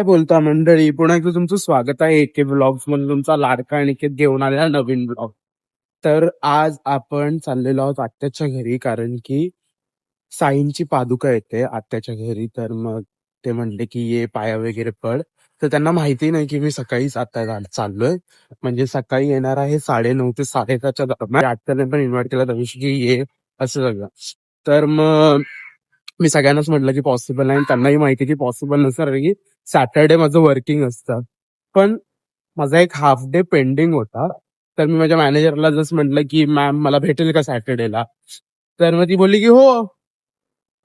काय बोलता मंडळी, पुन्हा एकदा तुमचं स्वागत आहे एके ब्लॉग्स मध्ये. तुमचा लाडका अनिकेत घेऊन आलेला नवीन ब्लॉग. तर आज आपण चाललेलो आहोत आत्याच्या घरी, कारण की साईंची पादुका येते आत्याच्या घरी. तर मग ते म्हणले की ये पाया वगैरे पड. तर त्यांना माहिती नाही की मी सकाळीच आता चाललोय, म्हणजे सकाळी येणार आहे 9:30 ते 10:30च्या दरम्यान. आत्याने पण इन्व्हाइट केलं त्या दिवशी की ये असं सगळं. तर मग मी सगळ्यांनाच म्हटलं की पॉसिबल नाही, त्यांनाही माहिती की पॉसिबल नसणार, की सॅटर्डे माझं वर्किंग असतं. पण माझा एक हाफ डे पेंडिंग होता. तर मी माझ्या मॅनेजरला जस्ट म्हटलं की मॅम मला भेटेल का सॅटर्डेला. तर मग ती बोलली की हो.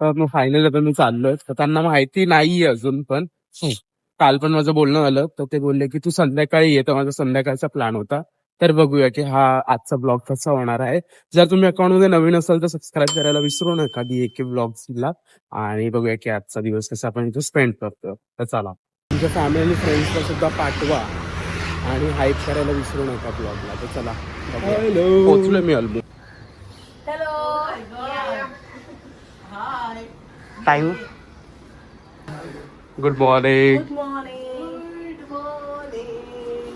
तर मग फायनल आता मी चाललोय. तर त्यांना माहिती नाहीये अजून, पण काल पण माझं बोलणं झालं. तर ते बोलले की तू संध्याकाळी ये. तर माझा संध्याकाळचा प्लॅन होता. तर बघूया की हा आजचा ब्लॉग कसा होणार आहे. जर तुम्ही अकाउंटमध्ये नवीन असाल तर सबस्क्राईब करायला विसरू नका DK ब्लॉग्सला. आणि बघूया की आजचा दिवस कसा आपण इथे स्पेंड करतो. तर चला, तुमच्या फॅमिली फ्रेंड्सला सुद्धा पाठवा आणि हाईप करायला विसरू नका ब्लॉगला. तर चला, पोहोचलोय मी almost. Time. Good morning.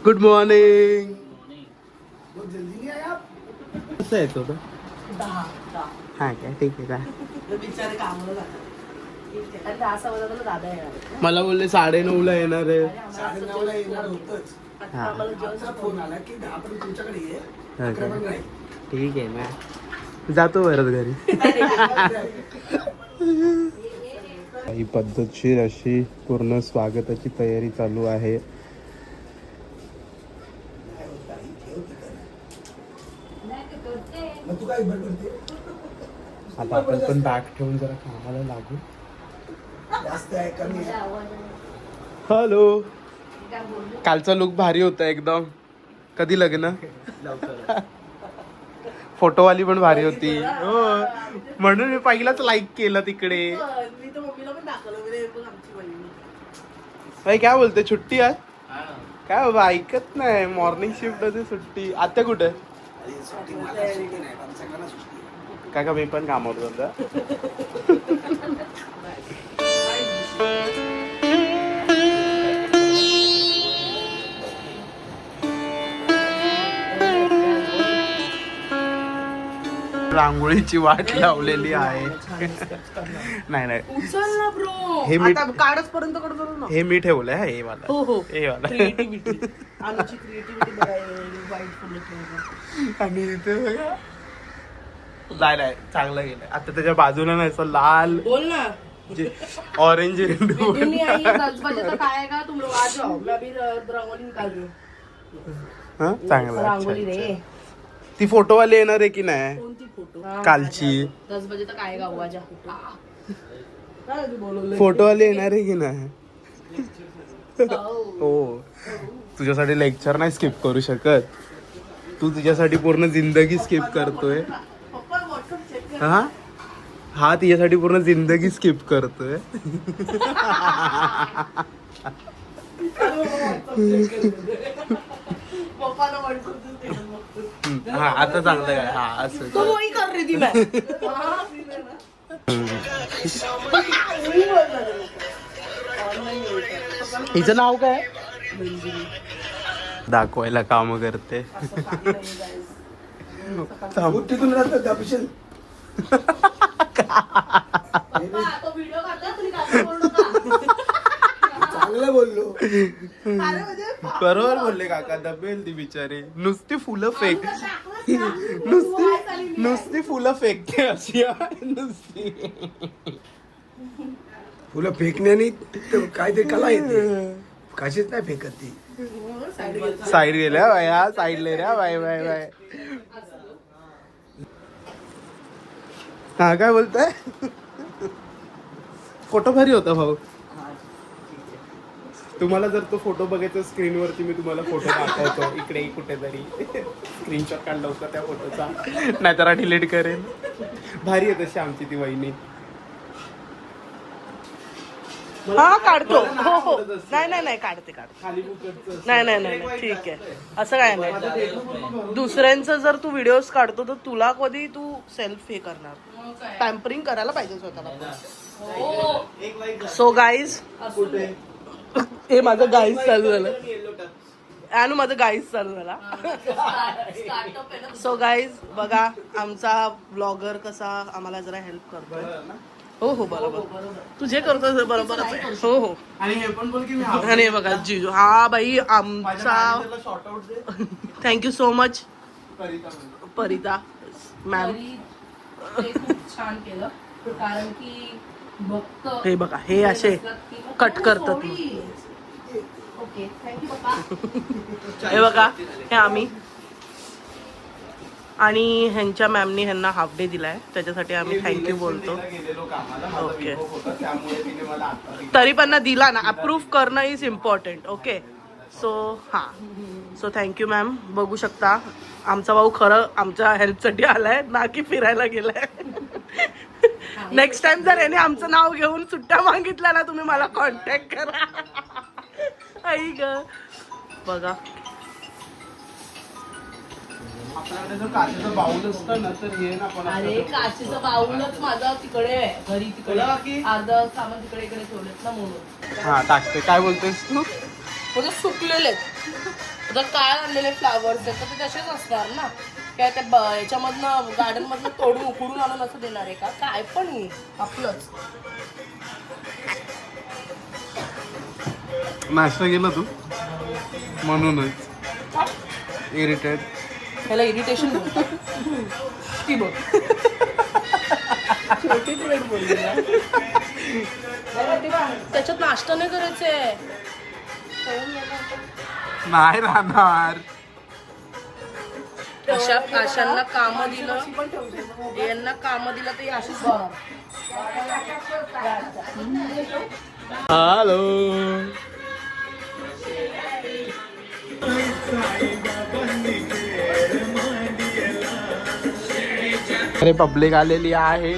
Good morning. कसं येतो तो? हा काय, ठीक आहे काय. मला बोलले 9:30ला येणार आहे. 9:30ला येणार होतच. फोन आला की 10 पण तुमच्याकडे ये. ठीक आहे ना, जातो परत घरी. ही पद्धतशीर अशी पूर्ण स्वागताची तयारी चालू आहे. तू काय करते? आता आपण पण बॅग ठेवून जरा कामाला लागू. जास्त आहे कमी. हॅलो. कालचा लुक भारी होता एकदम. कधी लग्न? फोटोवाली पण भारी होती. हो, म्हणून मी पहिलाच लाईक केलं तिकडे. भाई काय बोलते, छुट्टी आहे काय बाबा? ऐकत नाही. मॉर्निंग शिफ्ट होती, सुट्टी. आत्या कुठे? काय का, मी पण कामावर होता. रांगोळीची वाट लावलेली आहे. नाही नाही, हे मी कार्डच पर्यंत करू ना. हे मी ठेवलंय. हे वाला. हो हो, हे वाला. क्रिएटिव्हिटी. आमची क्रिएटिव्हिटी बघायला वाईट फुलं ठेवलं. आणि इथे बघा. नाही नाही, चांगलं गेलंय. आता त्याच्या बाजूला नाही असं लाल बोल ना. ऑरेंज दुनिया ये 10 बजे तक आएगा, तुम लोग आ जाओ, मैं अभी रंगोली निकाल रही हूँ. चांगलं. रंगोली रे. ती फोटोवाली येणार आहे की नाही? कोणती फोटो? कालची 10 बजे तक आएगा वो, आ जा. फोटोवाली येणार आहे की नाही? हो, तुझ्यासाठी लेक्चर नाही स्किप करू शकत. तू तुझ्यासाठी पूर्ण जिंदगी स्किप करतोय. हा हा, तिच्यासाठी पूर्ण जिंदगी स्किप करतोय. हा, आता चांगलं काय. हा, असं तो वही कर रही थी मैं. हिचं नाव काय? दाखवायला काम करते. तिथून राहतात ऑफिशियल. चांगलं बोललो. बरोबर बोलले काका. दबेल ती बिचारी. नुसती फुलं फेक. नुसती फुलं फेकते अशी नुसती. फुलं फेकण्याने काहीतरी कला येते. कशीच नाही फेकत ती. साईड गेल्या बाया, साईडले रे बाय बाय बाय. हा, काय बोलताय? फोटो भारी होता भाऊ. तुम्हाला जर तो फोटो बघायचा स्क्रीनवरती, मी तुम्हाला फोटो दाखवतो इकडे कुठेतरी. स्क्रीनशॉट काढ लवकर त्या फोटोचा, नाहीतर डिलीट करेन. भारी आहे तशी आमची ती वहिनी. हा काढतो. हो हो, नाही नाही नाही, काढते काढते. खाली बुकटचं नाही नाही नाही, ठीक आहे. असं काय नाही. दुसऱ्यांचं जर तू व्हिडिओज काढतो तर तुला कधी तू सेल्फ हे करणार? पॅम्परिंग करायला पाहिजे स्वतःला. सो गाईज, हे माझं गाईस चालू झालं. आणि माझं गाईस चालू झाला. सो गाईज बघा आमचा ब्लॉगर कसा आम्हाला जरा हेल्प करतोय. हो हो बरोबर तुझे करतोय बरोबरच आहे. हो हो. आणि हे पण बोल की मी आणि हे बघा जिजू हा बाई आमचा शॉर्ट आउट दे. थँक्यू सो मच करिता परिता मॅम. ते खूप छान केलं कारण की भक्त हे बघा हे असे कट करतात. ओके थँक्यू पप्पा. हे बघा हे आम्ही आणि ह्यांच्या मॅमनी ह्यांना हाफ डे दिलाय त्याच्यासाठी आम्ही थँक्यू बोलतो. गेलेलो कामाला माझा ओके. विभोग होता त्यामुळे तिने मला आता तरी पण ना दिला ना अप्रूव्ह करणं इज इम्पॉर्टंट. ओके सो हां सो थँक्यू मॅम. बघू शकता आमचा भाऊ खरं आमच्या हेल्पसाठी आलाय ना की फिरायला गेलाय. नेक्स्ट टाइम जर याने आमचं नाव घेऊन सुट्ट्या मागितल्या ना तुम्ही मला कॉन्टॅक्ट करा. आई ग बघा आपल्याकडे जर काचेचं बाऊल असतं ना तर हे ना पण अरे काचेचं बाऊलच माझा तिकडे आहे घरी तिकडे अर्धा सामान तिकडे इकडे ठेवलेत ना म्हणून. हा टाकते. काय बोलतेस तू? म्हणजे सुकलेले आता काय आणलेले फ्लावर्स आहेत तर ते तसेच असणार ना. काय त्या याच्यामधनं गार्डन मधनं तोडून उकडून आणून असं देणार आहे का काय पण हे आपलंच. नाश्ता केला तू म्हणूनच इरिटेड. ह्याला इरिटेशन बोलतात. ती बोल छोटी प्लेट बोलली ना. त्याच्यात नाश्ता नाही करायचंय. नाही राहणार. अशांना काम दिलं यांना काम दिलं तर अशीच हॅलो. अरे पब्लिक आलेली आहे.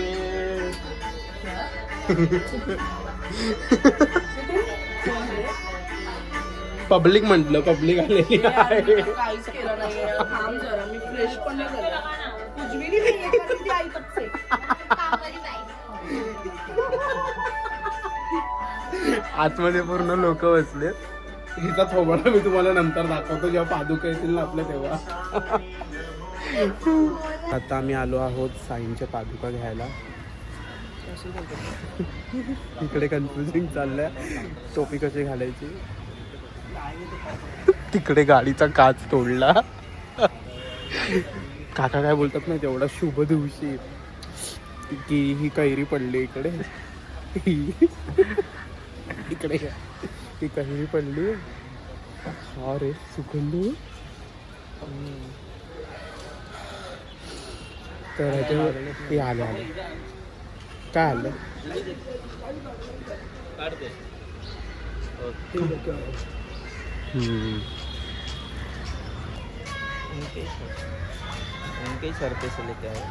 पब्लिक म्हटलं पब्लिक आलेली आहे. काहीच केलं नाही. थांब जरा मी फ्रेश पण नाही झालं. उजवी नाही आई पत्ते. आतमध्ये पूर्ण लोक बसलेत. हिचा थोबाडा मी तुम्हाला नंतर दाखवतो जेव्हा पादुका येतील ना आपल्या तेव्हा. आता आम्ही आलो आहोत साईंच्या पादुका घ्यायला. इकडे कन्फ्युजिंग चाललंय टोपी कशी घालायची. तिकडे गाडीचा काच तोडला. काका काय बोलतात ना तेवढा शुभ दिवशी की ही कैरी पडली इकडे. इकडे ही कैरी पडली. अरे सुगंधी. तर ते आले आले काय आलं. उनके सर पे से लेके आए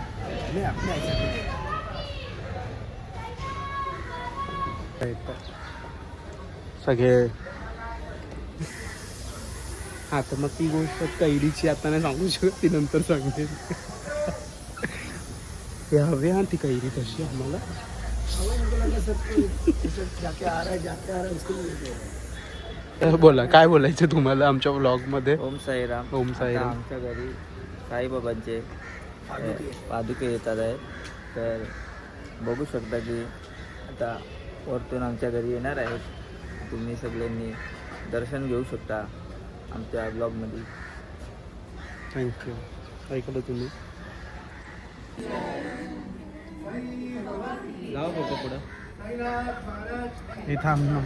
सगळे. हा तर मग ती गोष्ट कैरीची आता नाही सांगू शकत ती नंतर सांगते. हे हवे हा ती कैरी तशी आम्हाला. बोला काय बोलायचं तुम्हाला आमच्या व्लॉग मध्ये. ओम साईराम. ओम साईराम. आता आमच्या घरी साईबाबांचे पादुके येतात आहेत तर बघू शकता की आता वरतून आमच्या घरी येणार आहेत. तुम्ही सगळ्यांनी दर्शन घेऊ शकता आमच्या ब्लॉगमध्ये. थँक्यू. ऐकलं तुम्ही. लावा बघा पुढं. हे थांब ना.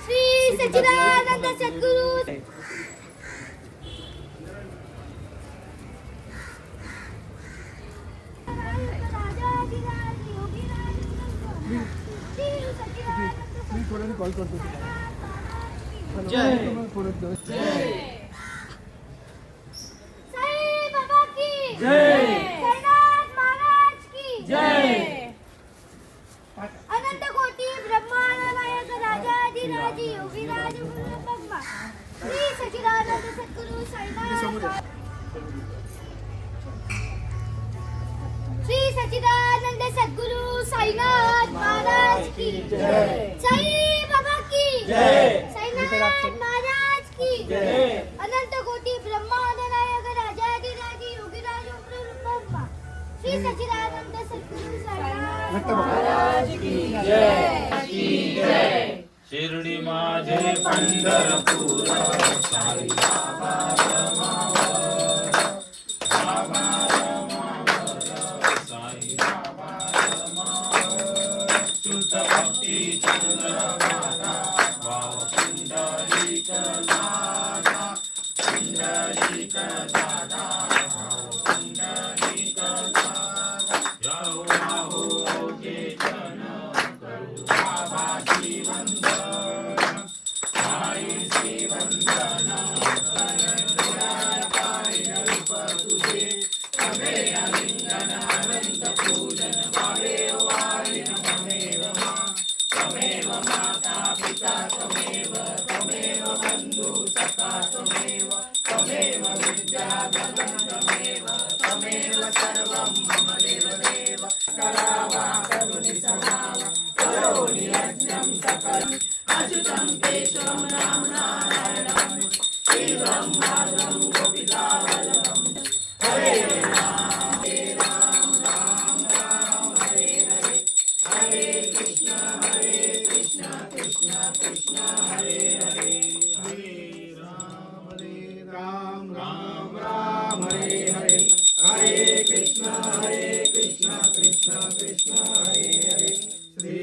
श्री सच्चिदानंद सद्गुरु कॉल करतो. साई बाबा की जय. साईनाथ महाराज की जय. अनंत कोटी ब्रह्मांड नायक राजाधिराज योगीराज ब्रह्मा श्री सच्चिदानंद सद्गुरु साईनाथ. श्री सच्चिदानंद सद्गुरु साई साईनाथ महाराज की जय, साई बाबा की जय, साईनाथ महाराज की जय, अनंत कोटी ब्रह्मांड नायक राजाधिराज योगीराज ब्रह्मा श्री सच्चिदानंद सद्गुरु साईनाथ महाराज की जय। शिर्डी माझे पंढरपूर साई बाबा रमावर, बाबा रमावर, साई बाबा रमावर, शुद्ध भक्ती चंद्रभागा वाव पुंडलिक दादा, पुंडलिक दादा, वाव पुंडलिक दादा, याहो याहो अवघे जन करू बाबाची वंदन, साईची वंदन, पाय रूप तुझे तवे अलिंगन अनंत पूजन, भावे वारिन ममेव मा, त्वमेव माता पिता त्वमेव, त्वमेव बंधु सखा त्वमेव, त्वमेव विद्या गगन त्वमेव, त्वमेव सर्वं मम देवदेव, करावा करुणि स्वभाव, करोमि यज्ञं सकलं, अच्युतं केशवं राम नारायणं, श्रीवं माधवं गोपिकावल्लभं, हरे राम राम राम हरे हरे, हरे कृष्ण कृष्ण कृष्ण हरे हरे, हरे राम राम राम हरे हरे, हरे कृष्ण कृष्ण कृष्ण हरे हरे, श्री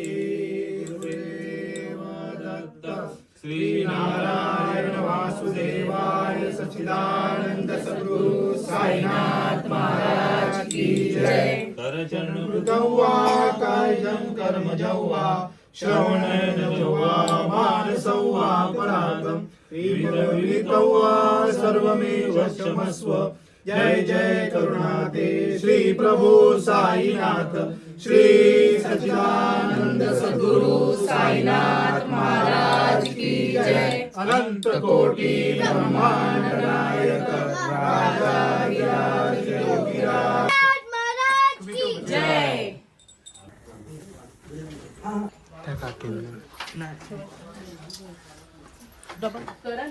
गुरुदेव दत्त श्री नारायण वासुदेवाय सच्चिदानंद सद्गुरु साईनाथ महाराज की जय। दर्शन मृगवा कायजं कर्मजं वा, श्रवणेन वा मानसं वा परागं, विदितं वा सर्वमेव क्षमस्व, जय जय करुणाते श्री प्रभु साईनाथ, श्री सच्चिदानंद सद्गुरु साईनाथ महाराज की जय, अनंत कोटि ब्रह्मांड नायक राजाधिराज योगीराज महाराज की जय। त्या काकींना करा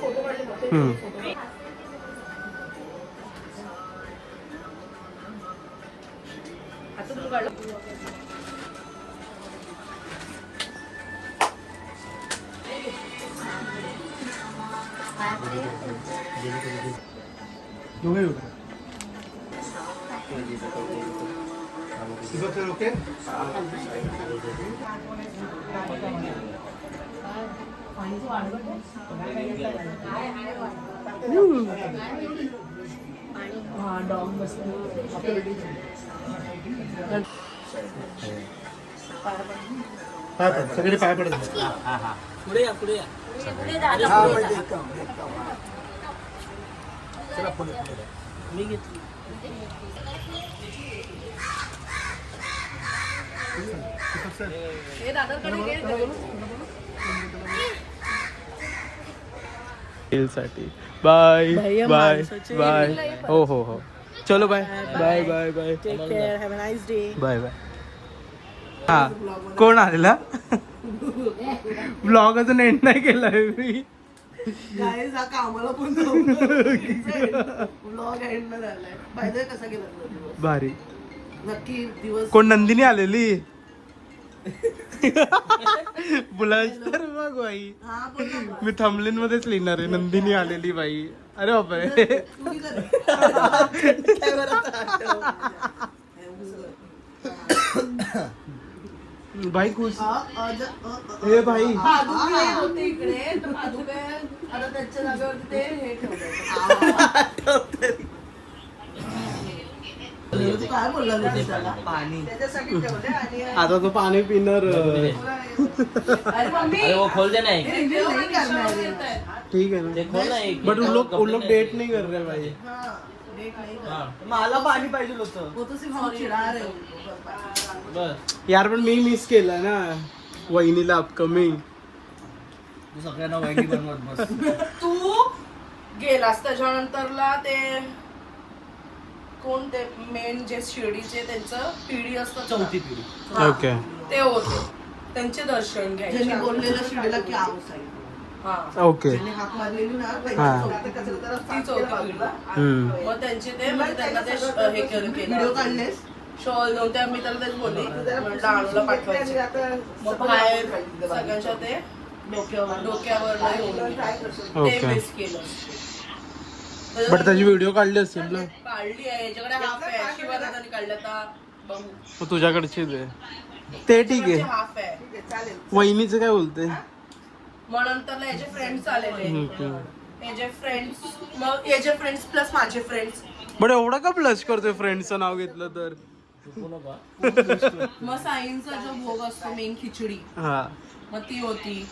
फोटो काढले आता तू काढ ओके डॉग बसले सगळे पाय पडत पुढे या पुढे या मी घेतली हे दादाकडे साठी बाय भैया बाय माणसाचे बाय हो हो हो चलो bye bye bye bye take care have a nice day bye bye हा कोण आलेला ब्लॉग अजून एंड नाही केलाय मी. गाईज हा कामाला पण ब्लॉग एंड न झालाय. पाहिजे कसा गेला तुझा दिवस? भारी. नक्की दिवस. कोण नंदिनी आलेली? बुलाच तर मग बाई. हा बोल ना. मी थंबलिन मध्येच लिहिणार आहे नंदिनी आलेली बाई. अरे बापरे. तू की करे? भाई खुश. पादुके हे भाई होते इकडे तर पादुके आता त्याच्या जागेवरती ते हे ठेवलं. तू काय बोलला त्याला? पाणी त्याच्यासाठी ठेवले आणि आता तो पाणी पिणार. अरे मम्मी अरे वो खोल दे ना एक. हे रिव्ह्यू नाही करणार आहे. ठीक है ना. ते खोल ना एक. बट उन लोग डेट नहीं कर रहे भाई. हा, डेट नाही करणार. हाँ, मला पाणी पाहिजे होतं. वो तो सिर्फ हम चिढ़ा रहे हो. बस यार पण मी मिस केलं ना वहिनीला अपकमिंग. तू सगळ्यांना वहिनी बनवत बस. तू गेलास त्याच्यानंतरला ते कोण ते मेन जे शिर्डीचे त्यांचं पिढी असतं चौथी पिढी. हा, ओके. ते होते त्यांचे दर्शन ज्यांनी घ्यायचे बोललेलं शिडीला की आऊ साई. हा ओके. ज्यांनी हाक मारलेली ना हा. चौथी कचरा जरा ती चौथी पिढी. हम्म. मग त्यांचे ते म्हणजे त्यांना ते हे केलं व्हिडिओ काढलेस शॉल नव्हत्या मी त्याला तेच बोलली म्हटलं आणूला पाठवायचे. मग बाहेर सगळ्यांच्या ते डोक्यावर ते ओके. मिस केलं. बट त्याची व्हिडिओ काढली असेल ना. काढली आहे याच्याकडे हाफ आहे शिवादादानी काढलं आता बघू. मग तुझ्याकडचीच आहे. ते ठीक आहे. हाफ आहे वहिनीचं काय बोलते? मग नंतरला याचे फ्रेंड्स आलेले हम्म. याचे फ्रेंड्स मग याचे फ्रेंड्स प्लस माझे फ्रेंड्स. बट एवढा का ब्लश करतोय फ्रेंडचं नाव घेतलं तर? मग साईंचा जो भोग असतो मेन खिचडी हा. मग ती होती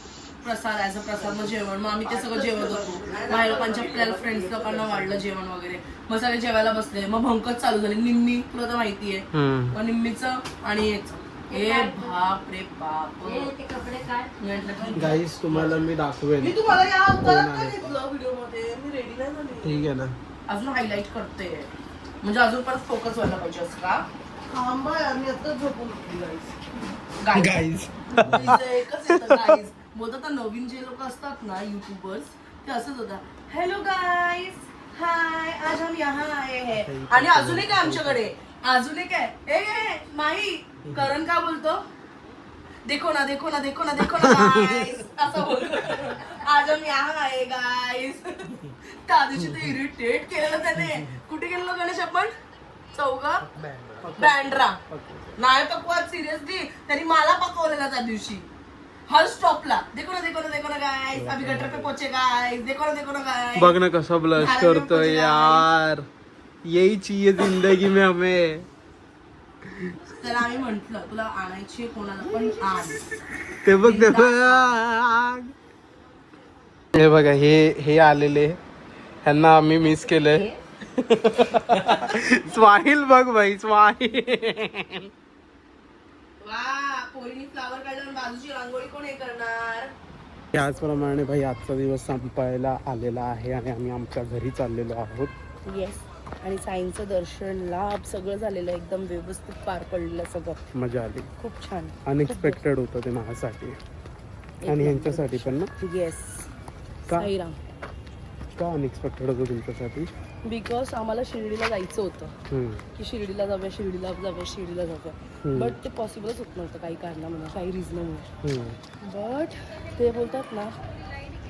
प्रसाद ऍज अ प्रसाद. मग जेवण मग आम्ही ते सगळं जेवत होतो. माझ्या लोकांच्या आपल्याला फ्रेंड्स लोकांना वाढलं जेवण वगैरे. मग सगळे जेवायला बसले. मग भंकच चालू झाली. निम्मी तुला तर माहितीये. हम्म. मग निम्मीचं आणि याचं ए बाप रे बाप. ते कपडे काढ. मी म्हटलं की गाईस तुम्हाला मी दाखवेन. मी तुम्हाला या अवतारात का घेतलं व्हिडिओ मध्ये? मी रेडी नाही झाली. ठीक आहे ना. अजून हायलाइट करते म्हणजे अजून परत फोकस व्हायला पाहिजे असं का. थांबा यार, मी आता झोपून उठली guys. गाईज. तिचं एकच येतं guys. बोलतात ना नवीन जे लोक असतात ना युट्यूबर्स ते असंच होता. हॅलो गाईज हाय आज हम यहाँ आए हैं. आणि अजून एक आहे आमच्याकडे. अजून एक आहे ए माही करण का बोलतो देखो ना देखो ना देखो ना देखो ना गाईज असं बोलतो. आज हम यहाँ आए गाईज. त्या दिवशी ते इरिटेट केलेलं त्याने. कुठे गेलेलो गणेश आपण? चौगा बँड्रा नाही पकवात सिरियसली. त्यांनी मला पकवलेला त्या दिवशी हर स्टॉपला. देखो ना गाइस अभी गटर पे पहुंचे गाइस. देखो ना गाइस. बघ ना कसा ब्लश करतोय यार. यही चाहिए जिंदगी में हमें. तर आम्ही म्हंटल तुला आणायची कोणाला पण आण. ते बघ ते बघ. हे बघा हे आलेले ह्यांना आम्ही मिस केलंय. स्माईल बघ भाई स्माईल. वा पोरीनी फ्लावर काढल्यावर बाजूची रांगोळी कोण हे करणार. त्याचप्रमाणे भाई आजचा दिवस संपायला आलेला आहे आणि आम्ही आमच्या घरी चाललेलो आहोत. येस आणि साईंचं दर्शन लाभ सगळं झालेलं एकदम व्यवस्थित पार पडलेलं सगळं. मजा आली. खूप छान अनएक्सपेक्टेड होतं ते माझ्यासाठी आणि यांच्यासाठी पण ना. येस का साईराम. का अनएक्सपेक्टेड होतं तुमच्यासाठी? बिकॉज आम्हाला शिर्डीला जायचं होतं हम्म. की शिर्डीला जाऊया बट ते पॉसिबलच होत नव्हतं काही कारणामुळे काही रिझनमुळे. बट ते बोलतात ना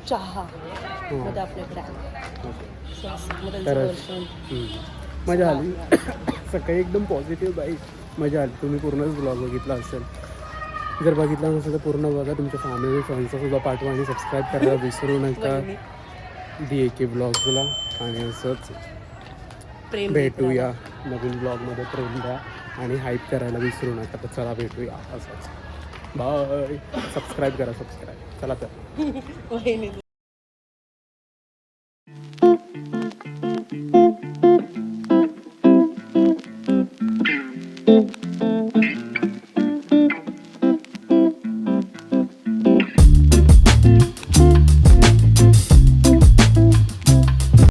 चहा मग ते आपल्याकडे आलं. मग त्यांचं दर्शन मजा आली. सकाळी एकदम पॉझिटिव्ह बाई मजा आली. तुम्ही पूर्णच ब्लॉग बघितला असेल. जर बघितला नसेल तर पूर्ण बघा. तुमच्या फॅमिली फ्रेंड्सचा सुद्धा पाठवा आणि सबस्क्राईब करायला विसरू नका DAK ब्लॉग्सला. आणि असंच प्रेम भेटूया नवीन ब्लॉगमध्ये. प्रेम द्या आणि हाईप करायला विसरू नका. तर चला भेटूया असंच. बाय. सबस्क्राईब करा सबस्क्राईब. चला तर. वहिनी